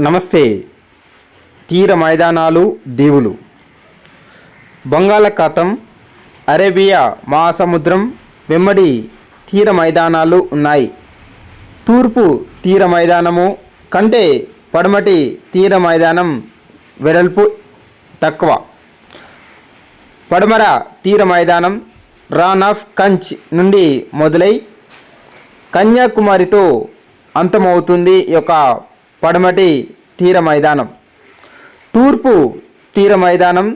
నమస్తే. తీర మైదానాలు, దీవులు. బంగాళాఖాతం, అరేబియా మహాసముద్రం వెంబడి తీర మైదానాలు ఉన్నాయి. తూర్పు తీర మైదానము కంటే పడమటి తీర మైదానం వెడల్పు తక్కువ. పడమర తీర మైదానం రాన్ ఆఫ్ కంచ్ నుండి మొదలై కన్యాకుమారితో అంతమవుతుంది. ఈ యొక్క పడమటి తీర మైదానం. తూర్పు తీర మైదానం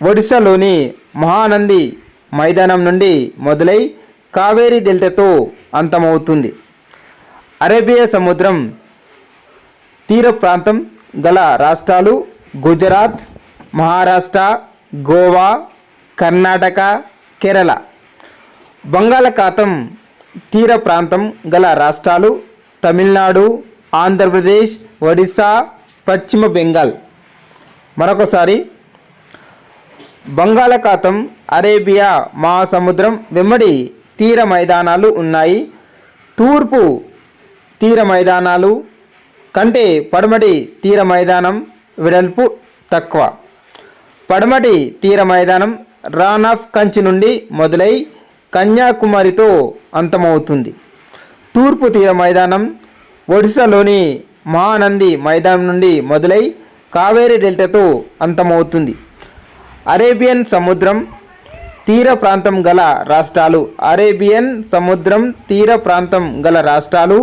ఒడిశాలోని మహానంది మైదానం నుండి మొదలై కావేరీ డెల్టాతో అంతమవుతుంది. అరేబియా సముద్రం తీర ప్రాంతం గల రాష్ట్రాలు గుజరాత్, మహారాష్ట్ర, గోవా, కర్ణాటక, కేరళ. బంగాళాఖాతం తీర ప్రాంతం గల రాష్ట్రాలు తమిళనాడు, ఆంధ్రప్రదేశ్, ఒడిశా, పశ్చిమ బెంగాల్. మరొకసారి, బంగాళాఖాతం, అరేబియా మహాసముద్రం వెంబడి తీర మైదానాలు ఉన్నాయి. తూర్పు తీర మైదానాలు కంటే పడమటి తీర మైదానం వెడల్పు తక్కువ. పడమటి తీర మైదానం రాన్ ఆఫ్ కంచ్ నుండి మొదలై కన్యాకుమారితో అంతమవుతుంది. తూర్పు తీర మైదానం ఒడిశాలోని మహానంది మైదానం నుండి మొదలై కావేరీ డెల్టాతో అంతమవుతుంది. అరేబియన్ సముద్రం తీర ప్రాంతం గల రాష్ట్రాలు అరేబియన్ సముద్రం తీర ప్రాంతం గల రాష్ట్రాలు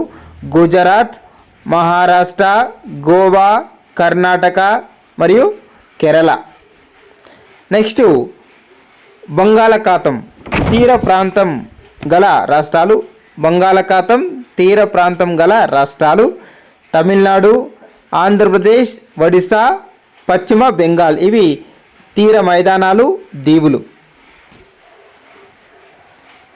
గుజరాత్, మహారాష్ట్ర, గోవా, కర్ణాటక మరియు కేరళ. నెక్స్ట్, బంగాళాఖాతం తీర ప్రాంతం గల రాష్ట్రాలు బంగాళాఖాతం తీర ప్రాంతం గల రాష్ట్రాలు తమిళనాడు, ఆంధ్రప్రదేశ్, ఒడిశా, పశ్చిమ బెంగాల్. ఇవి తీర మైదానాలు, దీవులు.